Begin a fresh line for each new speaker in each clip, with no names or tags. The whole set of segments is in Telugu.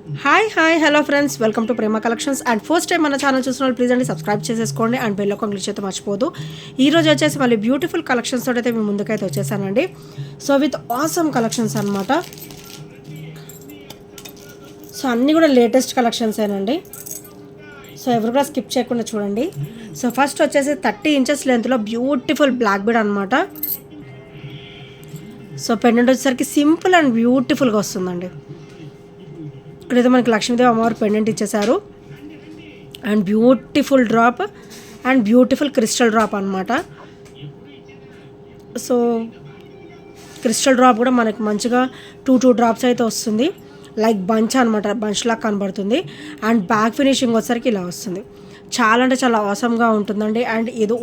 Hi hello friends, welcome to Prema collections. And first time మన ఛానల్ చూసిన వాళ్ళు ప్లీజ్ అండి సబ్స్క్రైబ్ చేసేసుకోండి అండ్ బెల్ ఐకాన్ క్లిక్ చేస్తే మర్చిపోదు. ఈ రోజు వచ్చేసి మళ్ళీ బ్యూటిఫుల్ కలెక్షన్స్ తోటి అయితే మీ ముందుకైతే వచ్చేసానండి. సో విత్ ఆసమ్ కలెక్షన్స్ అనమాట. సో అన్నీ కూడా లేటెస్ట్ కలెక్షన్స్ ఏనండి. సో ఎవరు కూడా స్కిప్ చేయకుండా చూడండి. సో ఫస్ట్ వచ్చేసి 30 ఇంచెస్ లెంత్లో బ్యూటిఫుల్ బ్లాక్ బీడ్ అనమాట. సో పెండెంట్ వచ్చేసరికి సింపుల్ అండ్ బ్యూటిఫుల్గా వస్తుందండి. ఇక్కడైతే మనకి లక్ష్మీదేవి అమ్మవారు పెండెంట్ ఇచ్చేసారు and beautiful drop and beautiful crystal drop అనమాట. సో క్రిస్టల్ డ్రాప్ కూడా మనకి మంచిగా టూ డ్రాప్స్ అయితే వస్తుంది. లైక్ బంచ్ అనమాట, బంచ్ లాగా కనబడుతుంది. అండ్ బ్యాక్ ఫినిషింగ్ వచ్చేసరికి ఇలా వస్తుంది. చాలా అంటే చాలా ఆసమ్గా ఉంటుందండి. అండ్ ఇది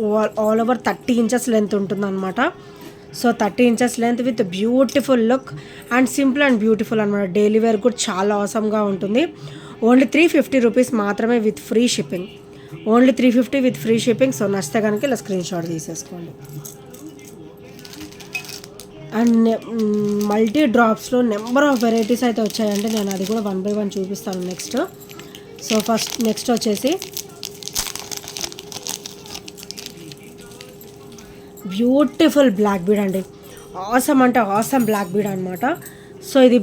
ఆల్ ఓవర్ 30 ఇంచెస్ లెంత్ ఉంటుంది అనమాట. So 30 inches length with beautiful look and simple and beautiful అనమాట. డైలీ వేర్ కూడా చాలా ఆసమ్గా ఉంటుంది. ఓన్లీ 350 రూపీస్ మాత్రమే with free shipping. Only 350 with free shipping. So నచ్చితే కనుక ఇలా స్క్రీన్ షాట్ తీసేసుకోండి. అండ్ మల్టీ డ్రాప్స్లో నెంబర్ ఆఫ్ వెరైటీస్ అయితే వచ్చాయండి. నేను అది కూడా 1 by 1 చూపిస్తాను నెక్స్ట్. సో నెక్స్ట్ వచ్చేసి బ్యూటిఫుల్ బ్లాక్ బీడ్ అండి. ఆసమ్ అంటే ఆసమ్ బ్లాక్ బీడ్ అనమాట. సో ఇది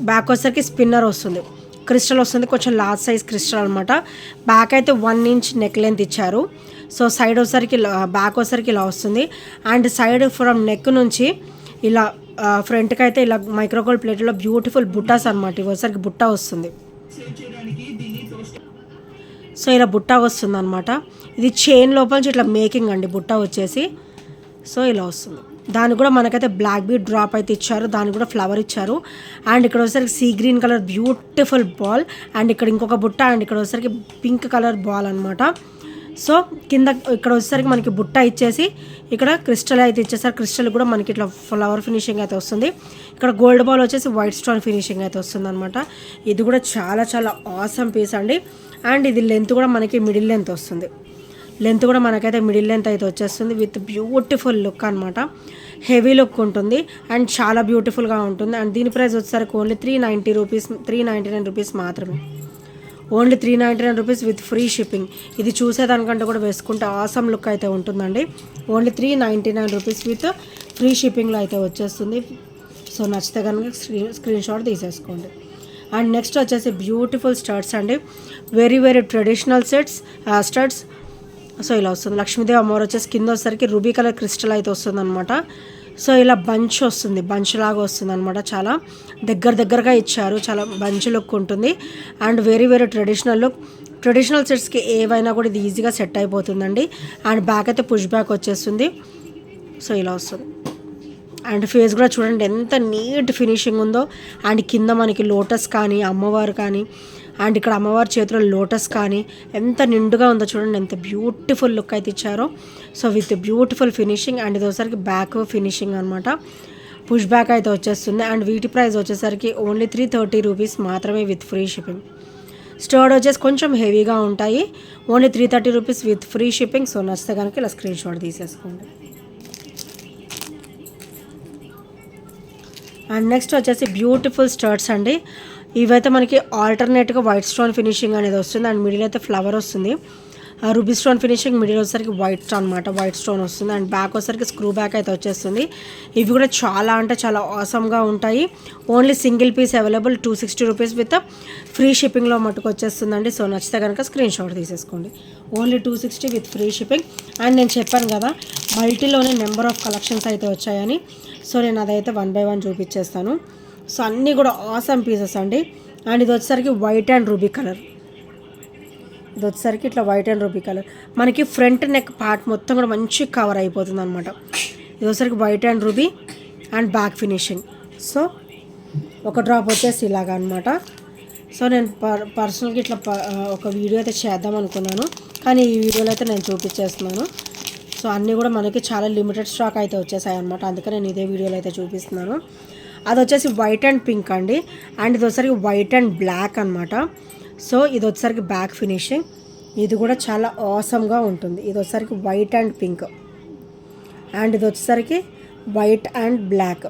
బ్యాక్ వచ్చేసరికి స్పిన్నర్ వస్తుంది, క్రిస్టల్ వస్తుంది, కొంచెం లార్జ్ సైజ్ క్రిస్టల్ అనమాట. బ్యాక్ అయితే 1 ఇంచ్ నెక్ లెంత్ ఇచ్చారు. సో సైడ్ వచ్చేసరికి బ్యాక్ వచ్చేసరికి ఇలా వస్తుంది. అండ్ సైడ్ ఫ్రమ్ నెక్ నుంచి ఇలా ఫ్రంట్కి అయితే ఇలా మైక్రోగోల్డ్ ప్లేట్లో బ్యూటిఫుల్ బుట్టాస్ అనమాట. ఇవి వచ్చేసరికి బుట్ట వస్తుంది. సో ఇలా బుట్ట వస్తుంది అనమాట. ఇది చైన్ లోపల నుంచి ఇట్లా మేకింగ్ అండి బుట్ట వచ్చేసి. సో ఇలా వస్తుంది. దానికి కూడా మనకైతే బ్లాక్ బీడ్ డ్రాప్ అయితే ఇచ్చారు, దానికి కూడా ఫ్లవర్ ఇచ్చారు. అండ్ ఇక్కడ వచ్చేసరికి sea green colour beautiful ball and ఇక్కడ ఇంకొక బుట్ట అండ్ ఇక్కడ వచ్చేసరికి పింక్ కలర్ బాల్ అనమాట. సో కింద ఇక్కడ వచ్చేసరికి మనకి బుట్ట ఇచ్చేసి ఇక్కడ క్రిస్టల్ అయితే ఇచ్చేసారు. క్రిస్టల్ కూడా మనకి ఇట్లా ఫ్లవర్ ఫినిషింగ్ అయితే వస్తుంది. ఇక్కడ గోల్డ్ బాల్ వచ్చేసి వైట్ స్టోన్ ఫినిషింగ్ అయితే వస్తుంది అనమాట. ఇది కూడా చాలా చాలా ఆసమ్ పీస్ అండి. అండ్ ఇది లెంత్ కూడా మనకి మిడిల్ లెంత్ వస్తుంది. లెంత్ కూడా మనకైతే మిడిల్ లెంత్ అయితే వచ్చేస్తుంది విత్ బ్యూటిఫుల్ లుక్ అనమాట. హెవీ లుక్ ఉంటుంది అండ్ చాలా బ్యూటిఫుల్గా ఉంటుంది. అండ్ దీని ప్రైస్ వచ్చేసరికి ఓన్లీ 399 రూపీస్ మాత్రమే. Only 399 rupees with free shipping. ఇది చూసేదానికంటే కూడా వేసుకుంటే ఆసమ్ లుక్ అయితే ఉంటుందండి. ఓన్లీ 399 రూపీస్ విత్ ఫ్రీ షిప్పింగ్లో అయితే వచ్చేస్తుంది. సో నచ్చితే కనుక స్క్రీన్ షాట్ తీసేసుకోండి. అండ్ నెక్స్ట్ వచ్చేసి బ్యూటిఫుల్ స్టడ్స్ అండి. Very traditional studs. సో ఇలా వస్తుంది. లక్ష్మీదేవి అమ్మవారు వచ్చేసి కింద వచ్చేసరికి రూబీ కలర్ క్రిస్టల్ అయితే వస్తుంది అనమాట. సో ఇలా బంచ్ వస్తుంది, బంచ్ లాగా వస్తుంది అనమాట. చాలా దగ్గరగా ఇచ్చారు, చాలా బంచ్ లుక్ ఉంటుంది. And very traditional look. Traditional సెట్స్కి ఏవైనా కూడా ఇది ఈజీగా సెట్ అయిపోతుందండి. అండ్ బ్యాక్ అయితే పుష్ బ్యాక్ వచ్చేస్తుంది. సో ఇలా వస్తుంది. అండ్ ఫేస్ కూడా చూడండి ఎంత నీట్ ఫినిషింగ్ ఉందో. అండ్ కింద మనకి లోటస్ కానీ అమ్మవారు కానీ అండ్ ఇక్కడ అమ్మవారి చేతిలో లోటస్ కానీ ఎంత నిండుగా ఉందో చూడండి, ఎంత బ్యూటిఫుల్ లుక్ అయితే ఇచ్చారో. So with beautiful finishing. And ఇది వచ్చేసరికి బ్యాక్ ఫినిషింగ్ అనమాట. పుష్ బ్యాక్ అయితే వచ్చేస్తుంది. అండ్ వీటి ప్రైస్ వచ్చేసరికి ఓన్లీ 330 రూపీస్ మాత్రమే విత్ ఫ్రీ షిప్పింగ్. స్టోర్డ్ వచ్చేసి కొంచెం హెవీగా ఉంటాయి. Only 330 rupees with free shipping. So నచ్చితే కనుక ఇలా స్క్రీన్ షాట్ తీసేసుకోండి. అండ్ నెక్స్ట్ వచ్చేసి బ్యూటిఫుల్ స్టర్ట్స్ అండి. ఇవైతే మనకి ఆల్టర్నేట్గా వైట్ స్టోన్ ఫినిషింగ్ అనేది వస్తుంది. అండ్ మిడిల్ అయితే ఫ్లవర్ వస్తుంది. రూబీ స్టోన్ ఫినిషింగ్, మిడిల్ వచ్చేసరికి వైట్ అనమాట, వైట్ స్టోన్ వస్తుంది. అండ్ బ్యాక్ వచ్చేసరికి స్క్రూ బ్యాక్ అయితే వచ్చేస్తుంది. ఇవి కూడా చాలా అంటే చాలా ఆసమ్గా ఉంటాయి. Only single piece available 260 rupees with free షిప్పింగ్లో మట్టుకు వచ్చేస్తుందండి. సో నచ్చితే కనుక స్క్రీన్ షాట్ తీసేసుకోండి. Only 260 with free shipping. And నేను చెప్పాను కదా మల్టీలోనే నెంబర్ ఆఫ్ కలెక్షన్స్ అయితే వచ్చాయని. సో నేను అదైతే 1 by 1 చూపించేస్తాను. సో అన్నీ కూడా ఆసమ్ పీసెస్ అండి. అండ్ ఇది వచ్చేసరికి వైట్ అండ్ రూబీ కలర్. ఇది వచ్చేసరికి ఇట్లా వైట్ అండ్ రూబీ కలర్. మనకి ఫ్రంట్ నెక్ పార్ట్ మొత్తం కూడా మంచిగా కవర్ అయిపోతుంది అనమాట. ఇది వచ్చేసరికి white and ruby and back finishing. So ఒక డ్రాప్ వచ్చేసి ఇలాగా అనమాట. సో నేను పర్సనల్గా ఇట్లా ఒక వీడియో అయితే చేద్దాం అనుకున్నాను, కానీ ఈ వీడియోలో అయితే నేను చూపించేస్తున్నాను. సో అన్నీ కూడా మనకి చాలా లిమిటెడ్ స్టాక్ అయితే వచ్చేసాయి అనమాట. అందుకని నేను ఇదే వీడియోలో అయితే చూపిస్తున్నాను. అది వచ్చేసి వైట్ అండ్ పింక్ అండి. అండ్ ఇది వచ్చేసరికి వైట్ అండ్ బ్లాక్ అనమాట. సో ఇది వచ్చేసరికి బ్యాక్ ఫినిషింగ్. ఇది కూడా చాలా ఆసమ్గా ఉంటుంది. ఇది వచ్చేసరికి వైట్ అండ్ పింక్ అండ్ ఇది వచ్చేసరికి వైట్ అండ్ బ్లాక్.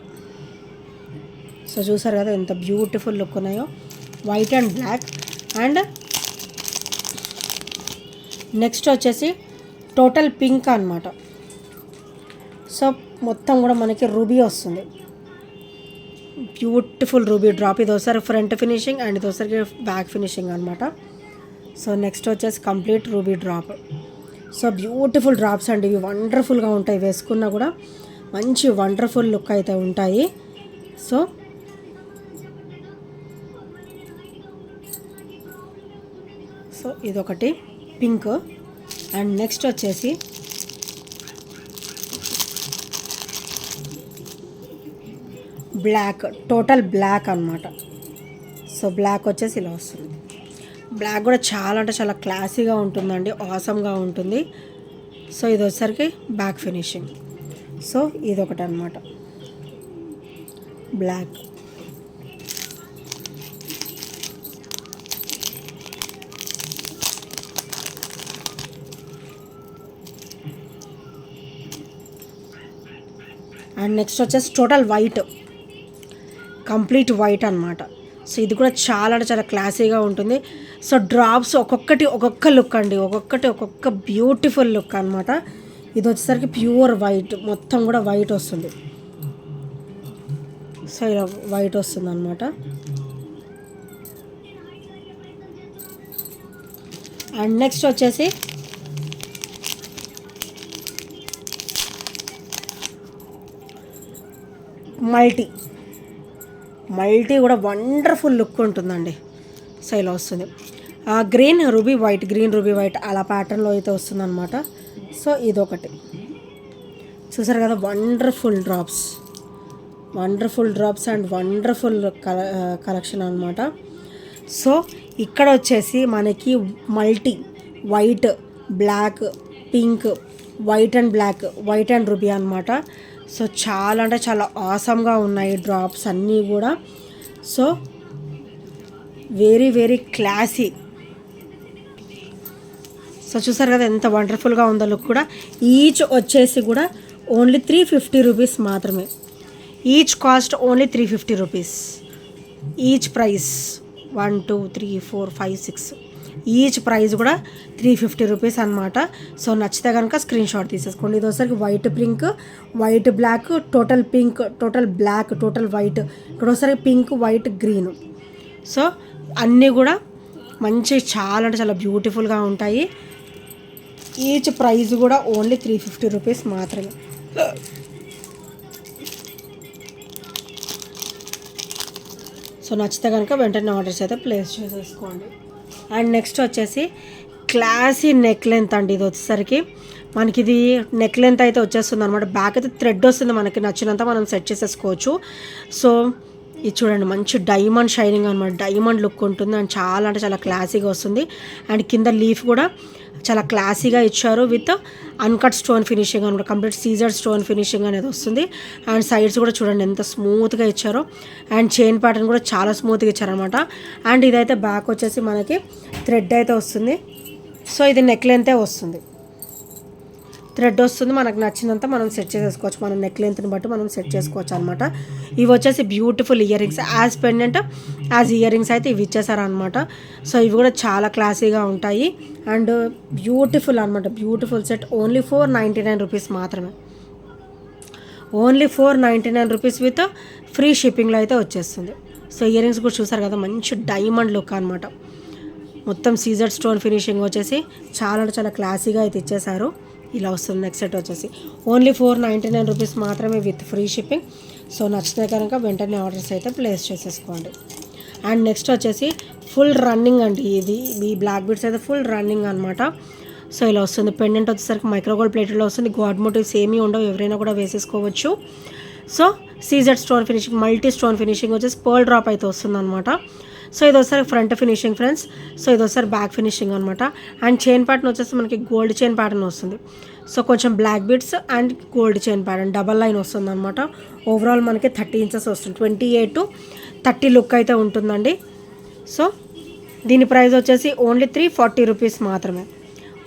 సో చూసారు కదా ఎంత బ్యూటిఫుల్ లుక్ ఉన్నాయో. White and black. And next వచ్చేసి టోటల్ పింక్ అనమాట. సో మొత్తం కూడా మనకి రూబీ వస్తుంది, బ్యూటిఫుల్ రూబీ డ్రాప్. ఇది ఒకసారి ఫ్రంట్ ఫినిషింగ్ అండ్ ఇది ఒకసారి బ్యాక్ ఫినిషింగ్ అనమాట. సో నెక్స్ట్ వచ్చేసి complete ruby drop. So beautiful drops అండి ఇవి, వండర్ఫుల్గా ఉంటాయి, వేసుకున్నా కూడా మంచి వండర్ఫుల్ లుక్ అయితే ఉంటాయి. సో ఇదొకటి పింక్. అండ్ నెక్స్ట్ వచ్చేసి బ్లాక్, టోటల్ బ్లాక్ అనమాట. సో బ్లాక్ వచ్చేసి ఇలా వస్తుంది. బ్లాక్ కూడా చాలా అంటే చాలా క్లాసీగా ఉంటుందండి, ఆసమ్గా ఉంటుంది. సో ఇది వచ్చేసరికి బ్యాక్ ఫినిషింగ్. సో ఇదొకటి అనమాట బ్లాక్. అండ్ నెక్స్ట్ వచ్చేసి టోటల్ వైట్, కంప్లీట్ వైట్ అనమాట. సో ఇది కూడా చాలా అంటే చాలా క్లాసీగా ఉంటుంది. సో డ్రాప్స్ ఒక్కొక్కటి ఒక్కొక్క లుక్ అండి, ఒక్కొక్క బ్యూటిఫుల్ లుక్ అనమాట. ఇది వచ్చేసరికి ప్యూర్ వైట్, మొత్తం కూడా వైట్ వస్తుంది. సో ఇలా వైట్ వస్తుంది అనమాట. అండ్ నెక్స్ట్ వచ్చేసి మల్టీ కూడా వండర్ఫుల్ లుక్ ఉంటుందండి. సో ఇలా వస్తుంది. Green ruby white, green ruby white అలా ప్యాటర్న్లో అయితే వస్తుందన్నమాట. సో ఇదొకటి చూసారు కదా, wonderful drops and wonderful collection అనమాట. సో ఇక్కడ వచ్చేసి మనకి multi white, black, pink, white and black, white and ruby అనమాట. సో చాలా అంటే చాలా ఆసమ్గా ఉన్నాయి డ్రాప్స్ అన్నీ కూడా. So very very classy. So చూసారు కదా ఎంత వండర్ఫుల్గా ఉందో లుక్ కూడా. ఈచ్ వచ్చేసి కూడా ఓన్లీ 350 రూపీస్ మాత్రమే. Each cost only 350 rupees. Each price 1 2 3 4 5 6 each price కూడా 350 రూపీస్ అనమాట. సో నచ్చితే కనుక స్క్రీన్ షాట్ తీసేసుకోండి. ఇది ఒకసారి white pink, white black, total pink, total black, total white, ఇక్కడ ఒకసారి పింక్, వైట్, గ్రీన్. సో అన్నీ కూడా మంచి చాలా అంటే చాలా బ్యూటిఫుల్గా ఉంటాయి. ఈచ్ ప్రైస్ కూడా ఓన్లీ 350 రూపీస్ మాత్రమే. సో నచ్చితే కనుక వెంటనే ఆర్డర్స్ అయితే ప్లేస్ చేసేసుకోండి. అండ్ నెక్స్ట్ వచ్చేసి క్లాసీ నెక్ లెంత్ అండి. ఇది వచ్చేసరికి మనకి ఇది నెక్ లెంత్ అయితే వచ్చేస్తుంది అనమాట. బ్యాక్ అయితే థ్రెడ్ వస్తుంది, మనకి నచ్చినంత మనం సెట్ చేసేసుకోవచ్చు. సో ఇది చూడండి మంచి డైమండ్ షైనింగ్ అనమాట, డైమండ్ లుక్ ఉంటుంది అండ్ చాలా అంటే చాలా క్లాసీగా వస్తుంది. అండ్ కింద లీఫ్ కూడా చాలా క్లాసీగా ఇచ్చారు విత్ అన్కట్ స్టోన్ ఫినిషింగ్ అనమాట, కంప్లీట్ సీజర్ స్టోన్ ఫినిషింగ్ అనేది వస్తుంది. అండ్ సైడ్స్ కూడా చూడండి ఎంత స్మూత్గా ఇచ్చారో. అండ్ చైన్ ప్యాటర్న్ కూడా చాలా స్మూత్గా ఇచ్చారనమాట. అండ్ ఇదైతే బ్యాక్ వచ్చేసి మనకి థ్రెడ్ అయితే వస్తుంది. సో ఇది నెక్ లెంతే వస్తుంది, థ్రెడ్ వస్తుంది, మనకు నచ్చినంత మనం సెట్ చేసేసుకోవచ్చు, మనం నెక్ లెంత్ని బట్టి మనం సెట్ చేసుకోవచ్చు అనమాట. ఇవి వచ్చేసి beautiful ear rings, as pendant as ear rings అయితే ఇవి ఇచ్చేసారనమాట. సో ఇవి కూడా చాలా క్లాసీగా ఉంటాయి అండ్ బ్యూటిఫుల్ అనమాట. బ్యూటిఫుల్ సెట్ ఓన్లీ 499 రూపీస్ మాత్రమే. ఓన్లీ 499 రూపీస్ విత్ ఫ్రీ షిప్పింగ్లో అయితే వచ్చేస్తుంది. సో ఇయర్ రింగ్స్ కూడా చూసారు కదా, మంచి డైమండ్ లుక్ అనమాట. మొత్తం సీజర్ స్టోన్ ఫినిషింగ్ వచ్చేసి చాలా చాలా క్లాసీగా అయితే ఇచ్చేసారు. ఇలా వస్తుంది. నెక్స్ట్ సెట్ వచ్చేసి ఓన్లీ 499 రూపీస్ మాత్రమే విత్ ఫ్రీ షిప్పింగ్. సో నచ్చితే కనుక వెంటనే ఆర్డర్స్ అయితే ప్లేస్ చేసేసుకోండి. అండ్ నెక్స్ట్ వచ్చేసి ఫుల్ రన్నింగ్ అండి. ఇది ఈ బ్లాక్ బీడ్స్ అయితే ఫుల్ రన్నింగ్ అనమాట. సో ఇలా వస్తుంది. పెండెంట్ వచ్చేసరికి మైక్రోగోల్డ్ ప్లేటెడ్లో వస్తుంది. గాడ్ మోటివ్స్ ఏమీ ఉండవు, ఎవరైనా కూడా వేసేసుకోవచ్చు. So Caesar stone finishing, multi stone finishing వచ్చేసి పర్ల్ డ్రాప్ అయితే వస్తుంది అనమాట. సో ఇది ఒకసారి ఫ్రంట్ ఫినిషింగ్ ఫ్రెండ్స్. సో ఇది ఒకసారి బ్యాక్ ఫినిషింగ్ అనమాట. అండ్ చైన్ ప్యాటర్న్ వచ్చేసి మనకి గోల్డ్ చైన్ ప్యాటర్న్ వస్తుంది. సో కొంచెం black beads and gold chain pattern double line వస్తుంది అనమాట. ఓవరాల్ మనకి 30 ఇంచెస్ వస్తుంది, 28 to 30 లుక్ అయితే ఉంటుందండి. సో దీని ప్రైస్ వచ్చేసి ఓన్లీ 340 రూపీస్ మాత్రమే.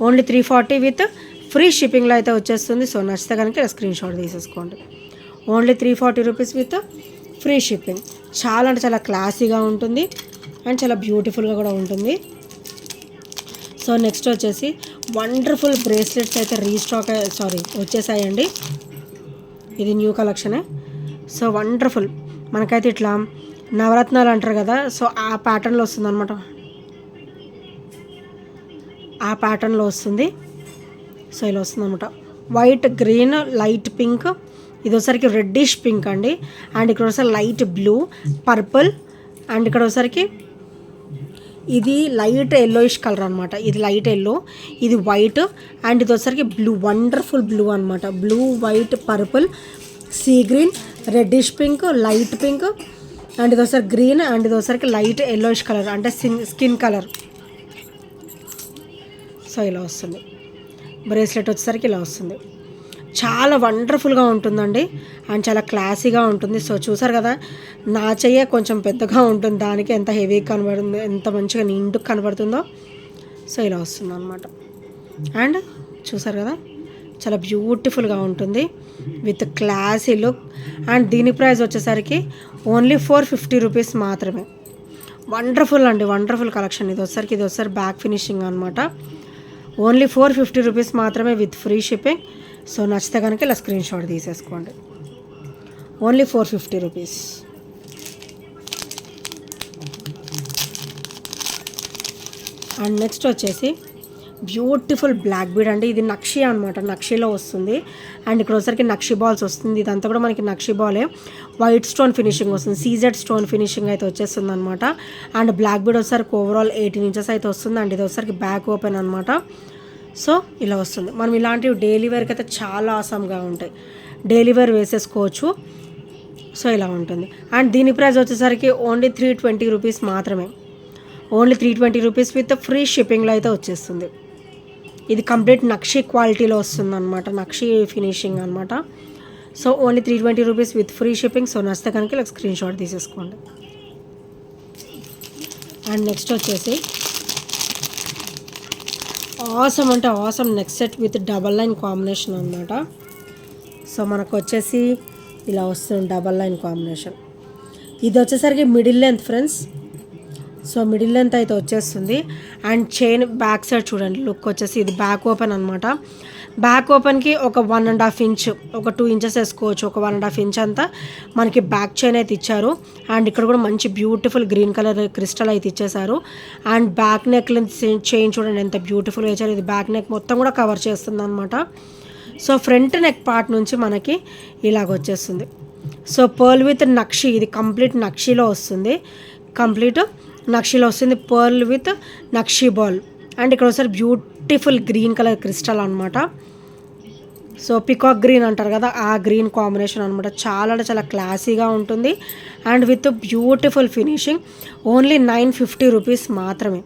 ఓన్లీ 340 విత్ ఫ్రీ షిప్పింగ్లో అయితే వచ్చేస్తుంది. సో నచ్చితే కనుక స్క్రీన్ షాట్ తీసేసుకోండి. Only 340 rupees with free shipping. చాలా అంటే చాలా క్లాసీగా ఉంటుంది అండ్ చాలా బ్యూటిఫుల్గా కూడా ఉంటుంది. సో నెక్స్ట్ వచ్చేసి వండర్ఫుల్ బ్రేస్లెట్స్ అయితే వచ్చేసాయండి. ఇది న్యూ కలెక్షనే. సో వండర్ఫుల్, మనకైతే ఇట్లా నవరత్నాలు అంటారు కదా, సో ఆ ప్యాటర్న్లో వస్తుంది అనమాట. ఆ ప్యాటర్న్లో వస్తుంది. సో ఇలా వస్తుంది అనమాట. వైట్, గ్రీన్, లైట్ పింక్, ఇది ఒకసారికి రెడ్డిష్ పింక్ అండి. అండ్ ఇక్కడ ఒకసారి లైట్ బ్లూ, పర్పుల్, అండ్ ఇక్కడ ఒకసారికి ఇది లైట్ ఎల్లోయిష్ కలర్ అనమాట. ఇది లైట్ ఎల్లో, ఇది వైట్, అండ్ ఇది వచ్చరికి బ్లూ, వండర్ఫుల్ బ్లూ అనమాట. Blue, white, purple, sea green, reddish pink, light pink, and ఇది ఒకసారి గ్రీన్, అండ్ ఇది ఒకసారికి లైట్ ఎల్లోయిష్ కలర్ అంటే స్కిన్ కలర్. సో ఇలా వస్తుంది. బ్రేస్లెట్ వచ్చేసరికి ఇలా వస్తుంది. చాలా వండర్ఫుల్గా ఉంటుందండి అండ్ చాలా క్లాసీగా ఉంటుంది. సో చూసారు కదా, నా చెయ్యి కొంచెం పెద్దగా ఉంటుంది, దానికి ఎంత హెవీగా కనబడుతుందో, ఎంత మంచిగా నిండుగా కనబడుతుందో. సో ఇలా వస్తుంది అనమాట. అండ్ చూసారు కదా, చాలా బ్యూటిఫుల్గా ఉంటుంది విత్ క్లాసీ లుక్. అండ్ దీని ప్రైస్ వచ్చేసరికి ఓన్లీ 450 రూపీస్ మాత్రమే. వండర్ఫుల్ అండి, వండర్ఫుల్ కలెక్షన్. ఇది ఒకసారి బ్యాక్ ఫినిషింగ్ అనమాట. ఓన్లీ 450 రూపీస్ మాత్రమే విత్ ఫ్రీ షిప్పింగ్. సో నచ్చితే కనుక ఇలా స్క్రీన్ షాట్ తీసేసుకోండి. Only 450 rupees. అండ్ నెక్స్ట్ వచ్చేసి బ్యూటిఫుల్ బ్లాక్ బీడ్ అండి. ఇది నక్షి అనమాట, నక్షిలో వస్తుంది. అండ్ ఇక్కడ వచ్చరికి నక్షి బాల్స్ వస్తుంది. ఇదంతా కూడా మనకి నక్షి బాలే, వైట్ స్టోన్ ఫినిషింగ్ వస్తుంది, సీజెడ్ స్టోన్ ఫినిషింగ్ అయితే వచ్చేస్తుంది అనమాట. అండ్ బ్లాక్ బీడ్ వచ్చేసరికి ఓవరాల్ 18 ఇంచెస్ అయితే వస్తుంది. అండ్ ఇది వచ్చరికి బ్యాక్ ఓపెన్ అనమాట. సో ఇలా వస్తుంది. మనం ఇలాంటివి డైలీ వేర్కి అయితే చాలా ఆసమ్గా ఉంటాయి, డైలీ వేర్ వేసేసుకోవచ్చు. సో ఇలా ఉంటుంది. అండ్ దీని ప్రైస్ వచ్చేసరికి ఓన్లీ 320 రూపీస్ మాత్రమే. ఓన్లీ 320 రూపీస్ విత్ ఫ్రీ షిప్పింగ్లో అయితే వచ్చేస్తుంది. ఇది కంప్లీట్ నక్షి క్వాలిటీలో వస్తుంది అనమాట, నక్షి ఫినిషింగ్ అనమాట. So only 320 rupees with free shipping. So నచ్చితే కనుక ఇలా స్క్రీన్ షాట్ తీసేసుకోండి. అండ్ నెక్స్ట్ వచ్చేసి ఆసమ్ అంటే awesome neck set with double line combination అనమాట. సో మనకు వచ్చేసి ఇలా వస్తుంది డబల్ లైన్ కాంబినేషన్. ఇది వచ్చేసరికి middle length friends. So middle length అయితే వచ్చేస్తుంది. అండ్ చైన్ బ్యాక్ సైడ్ చూడండి, లుక్ వచ్చేసి ఇది బ్యాక్ ఓపెన్ అనమాట. బ్యాక్ ఓపెన్కి ఒక 1.5 ఇంచ్, ఒక 2 ఇంచెస్ వేసుకోవచ్చు, ఒక 1.5 ఇంచ్ అంతా మనకి బ్యాక్ చైన్ అయితే ఇచ్చారు. అండ్ ఇక్కడ కూడా మంచి బ్యూటిఫుల్ గ్రీన్ కలర్ క్రిస్టల్ అయితే ఇచ్చేసారు. అండ్ బ్యాక్ నెక్ చైన్ చూడండి ఎంత బ్యూటిఫుల్గా ఇచ్చారు. ఇది బ్యాక్ నెక్ మొత్తం కూడా కవర్ చేస్తుంది అనమాట. సో ఫ్రంట్ నెక్ పార్ట్ నుంచి మనకి ఇలాగ వచ్చేస్తుంది. సో పర్ల్ విత్ నక్షి, ఇది కంప్లీట్ నక్షిలో వస్తుంది, కంప్లీట్ నక్షిలో వస్తుంది, pearl with nakshi ball. And ఇక్కడ ఒకసారి బ్యూటిఫుల్ గ్రీన్ కలర్ క్రిస్టల్ అనమాట. సో పికాక్ గ్రీన్ అంటారు కదా, ఆ గ్రీన్ కాంబినేషన్ అనమాట. చాలా అంటే చాలా క్లాసీగా ఉంటుంది and with beautiful finishing. Only 950 rupees మాత్రమే.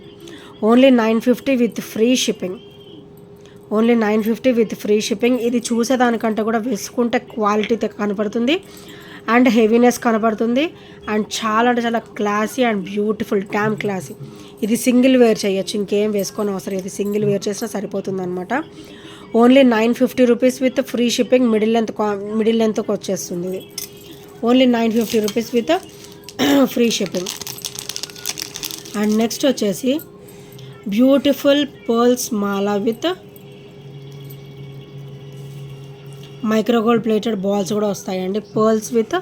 Only 950 with free shipping. Only 950 with free shipping. ఇది చూసేదానికంటే కూడా వేసుకుంటే క్వాలిటీ కనపడుతుంది అండ్ హెవీనెస్ కనపడుతుంది అండ్ చాలా అంటే చాలా classy and beautiful, dam classy. ఇది సింగిల్ వేర్ చేయొచ్చు, ఇంకేం వేసుకొని అవసరం, ఇది సింగిల్ వేర్ చేసినా సరిపోతుంది అనమాట. Only 950 rupees with free shipping. Middle లెంత్కి వచ్చేస్తుంది ఇది. Only 950 rupees with free shipping. And next వచ్చేసి బ్యూటిఫుల్ పర్ల్స్ మాలా విత్ మైక్రోగోల్డ్ ప్లేటెడ్ బాల్స్ కూడా వస్తాయండి. Pearls with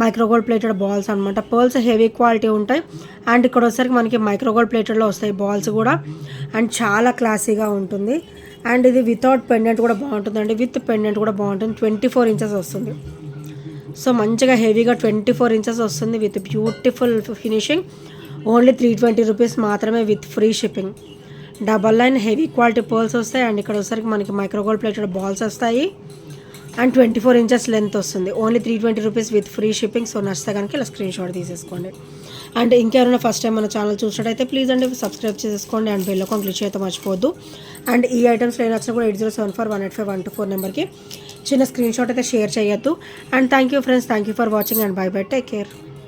micro gold plated balls అనమాట. పర్ల్స్ హెవీ క్వాలిటీ ఉంటాయి అండ్ ఇక్కడ వచ్చేసరికి మనకి మైక్రోగోల్డ్ ప్లేటెడ్లో వస్తాయి బాల్స్ కూడా. అండ్ చాలా క్లాసీగా ఉంటుంది. అండ్ ఇది వితౌట్ పెండెంట్ కూడా బాగుంటుందండి, విత్ పెండెంట్ కూడా బాగుంటుంది. 24 ఇంచెస్ వస్తుంది. సో మంచిగా హెవీగా 24 ఇంచెస్ వస్తుంది with beautiful finishing. Only 320 rupees మాత్రమే with free shipping. Double line heavy quality pearls వస్తాయి అండ్ ఇక్కడ వచ్చేసరికి మనకి మైక్రోగోల్డ్ ప్లేటెడ్ బాల్స్ వస్తాయి అండ్ 24 ఇంచెస్ లెంత్ వస్తుంది. Only 320 rupees with free shipping. So నచ్చితే కనుక ఇలా స్క్రీన్ షాట్ తీసేసుకోండి. అండ్ ఇంకెవరైనా ఫస్ట్ టైం మన ఛానల్ చూసినట్టయితే ప్లీజ్ అండి సబ్స్క్రైబ్ చేసుకోండి అండ్ బెల్ ఐకాన్ క్లిక్ చేయడం మర్చిపోవద్దు. అండ్ ఈ ఐటమ్స్ నేను నచ్చినా కూడా 8074185124 నెంబర్కి చిన్న స్క్రీన్ షాట్ అయితే షేర్ చేయొద్దు. And thank you friends, thank you for watching and by by, take care.